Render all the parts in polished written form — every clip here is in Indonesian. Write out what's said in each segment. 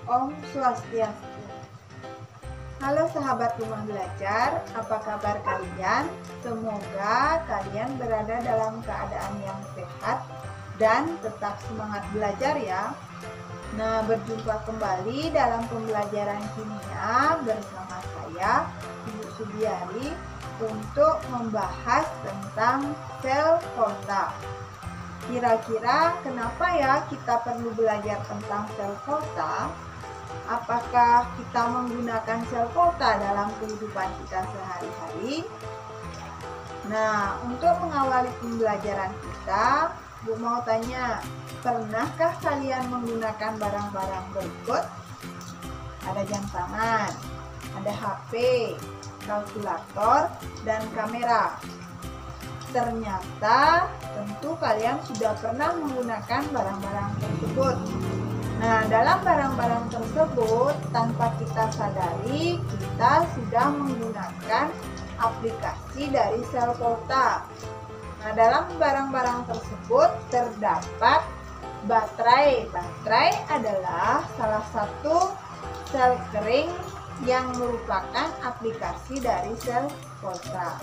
Om Swastiastu. Halo sahabat rumah belajar, apa kabar kalian? Semoga kalian berada dalam keadaan yang sehat dan tetap semangat belajar ya. Nah, berjumpa kembali dalam pembelajaran kimia bersama saya, Ibu Subiari, untuk membahas tentang sel volta. Kira-kira kenapa ya kita perlu belajar tentang sel volta? Apakah kita menggunakan sel volta dalam kehidupan kita sehari-hari? Nah, untuk mengawali pembelajaran kita, Bu mau tanya, pernahkah kalian menggunakan barang-barang berikut? Ada jam tangan, ada HP, kalkulator, dan kamera. Ternyata tentu kalian sudah pernah menggunakan barang-barang tersebut. Nah, dalam barang-barang tersebut tanpa kita sadari kita sudah menggunakan aplikasi dari sel volta. Nah, dalam barang-barang tersebut terdapat baterai. Baterai adalah salah satu sel kering yang merupakan aplikasi dari sel volta.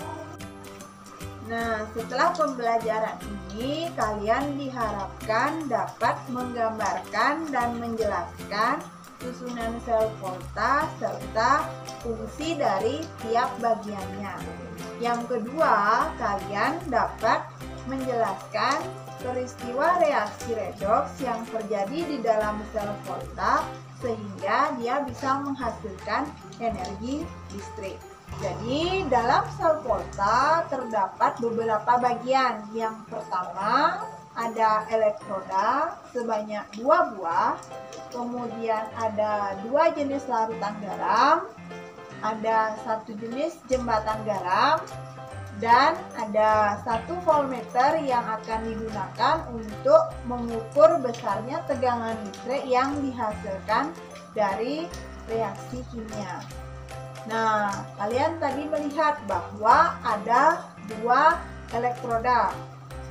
Nah, setelah pembelajaran ini, kalian diharapkan dapat menggambarkan dan menjelaskan susunan sel volta serta fungsi dari tiap bagiannya. Yang kedua, kalian dapat menjelaskan peristiwa reaksi redoks yang terjadi di dalam sel volta sehingga dia bisa menghasilkan energi listrik. Jadi dalam sel volta terdapat beberapa bagian. Yang pertama ada elektroda sebanyak 2 buah, kemudian ada 2 jenis larutan garam, ada 1 jenis jembatan garam, dan ada 1 voltmeter yang akan digunakan untuk mengukur besarnya tegangan listrik yang dihasilkan dari reaksi kimia. Nah, kalian tadi melihat bahwa ada 2 elektroda.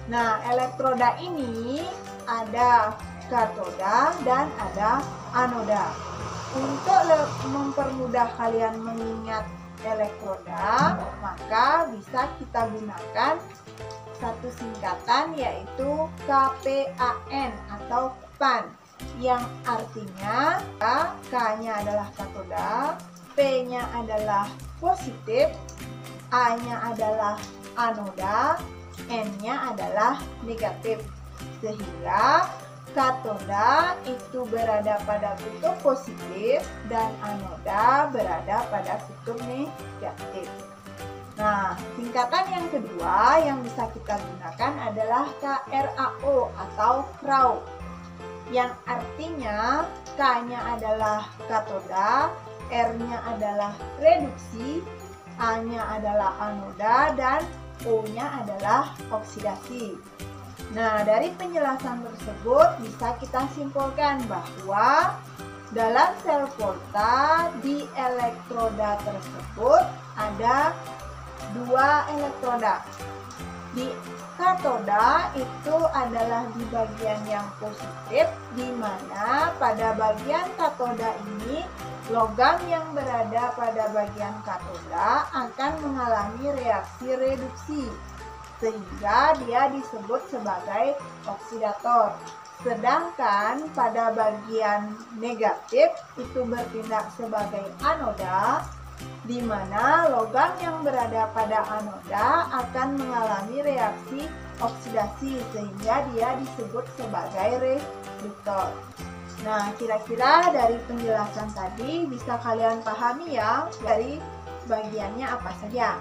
Nah, elektroda ini ada katoda dan ada anoda. Untuk mempermudah kalian mengingat elektroda, maka bisa kita gunakan satu singkatan yaitu KPAN atau KPAN, yang artinya K-nya adalah katoda, P-nya adalah positif, A-nya adalah anoda, N-nya adalah negatif. Sehingga katoda itu berada pada kutub positif dan anoda berada pada kutub negatif. Nah, singkatan yang kedua yang bisa kita gunakan adalah KRAO atau KRAO, yang artinya K-nya adalah katoda, R-nya adalah reduksi, A-nya adalah anoda, dan O-nya adalah oksidasi. Nah, dari penjelasan tersebut bisa kita simpulkan bahwa dalam sel volta di elektroda tersebut ada 2 elektroda. Di katoda itu adalah di bagian yang positif, di mana pada bagian katoda ini logam yang berada pada bagian katoda akan mengalami reaksi reduksi sehingga dia disebut sebagai oksidator. Sedangkan pada bagian negatif itu bertindak sebagai anoda, di mana logam yang berada pada anoda akan mengalami reaksi oksidasi sehingga dia disebut sebagai reduktor. Nah, kira-kira dari penjelasan tadi bisa kalian pahami ya dari bagiannya apa saja.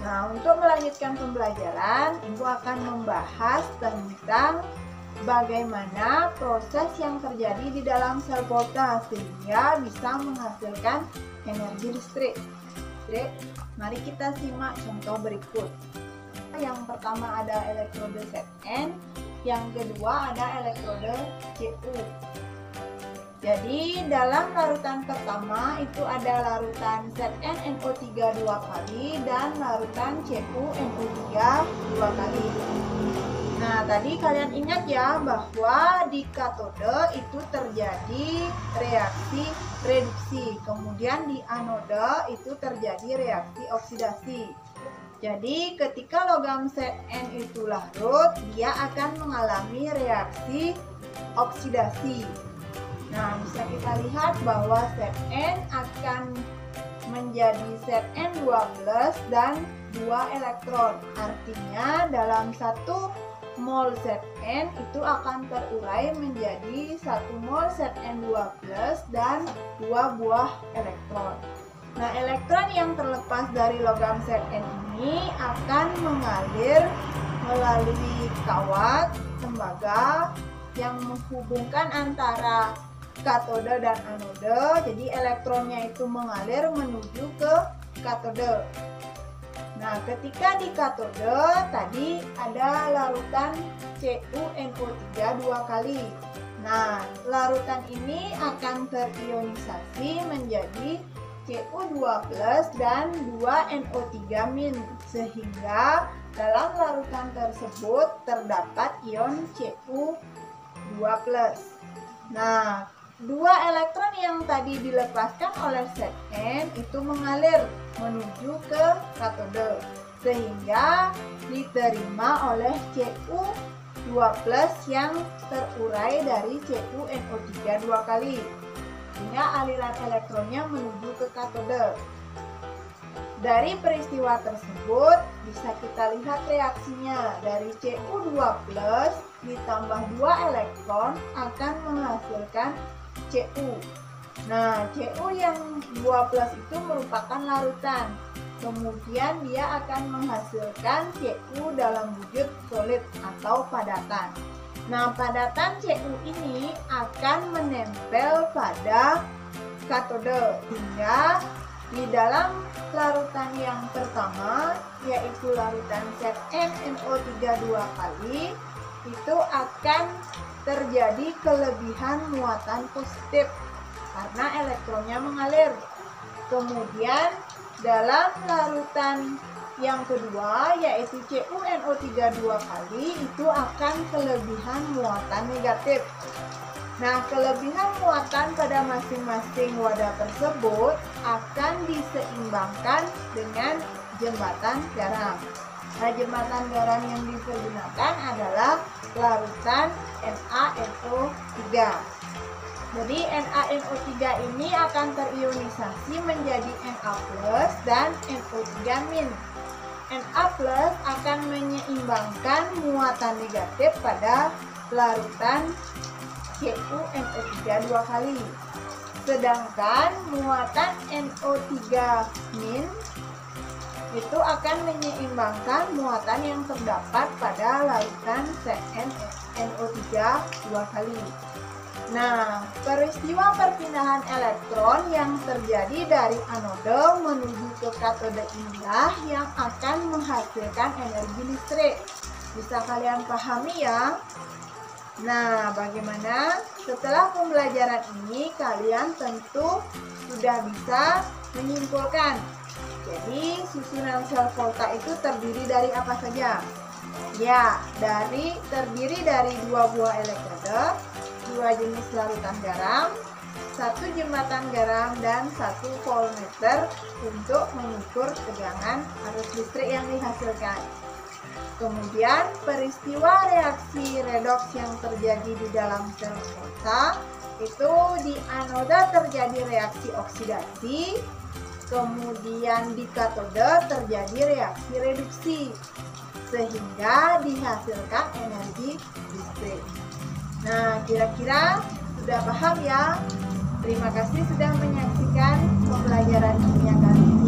Nah, untuk melanjutkan pembelajaran, Ibu akan membahas tentang bagaimana proses yang terjadi di dalam sel volta sehingga bisa menghasilkan energi listrik. Mari kita simak contoh berikut. Yang pertama ada elektroda Zn, yang kedua ada elektroda Cu. Jadi dalam larutan pertama itu ada larutan ZnNO3 2 kali dan larutan CuNO3 2 kali. Nah, tadi kalian ingat ya bahwa di katode itu terjadi reaksi reduksi, kemudian di anode itu terjadi reaksi oksidasi. Jadi ketika logam Zn itu larut, dia akan mengalami reaksi oksidasi. Nah, bisa kita lihat bahwa Zn akan menjadi Zn12 dan 2 elektron. Artinya dalam 1 mol Zn itu akan terurai menjadi 1 mol Zn12 dan 2 buah elektron. Nah, elektron yang terlepas dari logam Zn ini akan mengalir melalui kawat tembaga yang menghubungkan antara katode dan anode. Jadi elektronnya itu mengalir menuju ke katode. Nah, ketika di katode tadi ada larutan CuNO3 2 kali. Nah, larutan ini akan terionisasi menjadi Cu2+ dan 2NO3- sehingga dalam larutan tersebut terdapat ion Cu2+. Nah, 2 elektron yang tadi dilepaskan oleh Zn itu mengalir menuju ke katode sehingga diterima oleh Cu2+ yang terurai dari CuNO3 2 kali. Sehingga aliran elektronnya menuju ke katode. Dari peristiwa tersebut bisa kita lihat reaksinya. Dari Cu2+ ditambah 2 elektron akan menghasilkan Cu. Nah, Cu yang 2+ itu merupakan larutan. Kemudian dia akan menghasilkan Cu dalam wujud solid atau padatan. Nah, padatan Cu ini akan menempel pada katode hingga di dalam larutan yang pertama, yaitu larutan ZnNO3 2 kali, itu akan terjadi kelebihan muatan positif karena elektronnya mengalir. Kemudian dalam larutan yang kedua, yaitu CuNO3 2 kali, itu akan kelebihan muatan negatif. Nah, kelebihan muatan pada masing-masing wadah tersebut akan diseimbangkan dengan jembatan garam. Nah, jembatan garam yang dipergunakan adalah larutan NaNO3. Jadi NaNO3 ini akan terionisasi menjadi Na+ dan NO3-. Na+ akan menyeimbangkan muatan negatif pada larutan CuNO3 2 kali. Sedangkan muatan NO3- itu akan menyeimbangkan muatan yang terdapat pada larutan ZnNO3 2 kali. Nah, peristiwa perpindahan elektron yang terjadi dari anode menuju ke katode inilah yang akan menghasilkan energi listrik. Bisa kalian pahami ya? Nah, bagaimana? Setelah pembelajaran ini, kalian tentu sudah bisa menyimpulkan. Jadi, susunan sel volta itu terdiri dari apa saja? Ya, terdiri dari 2 buah elektrode, 2 jenis larutan garam, 1 jembatan garam, dan 1 voltmeter untuk mengukur tegangan arus listrik yang dihasilkan. Kemudian peristiwa reaksi redoks yang terjadi di dalam sel volta itu di anoda terjadi reaksi oksidasi, kemudian di katode terjadi reaksi reduksi sehingga dihasilkan energi listrik. Nah, kira-kira sudah paham ya? Terima kasih sudah menyaksikan pembelajaran kimia kali ini.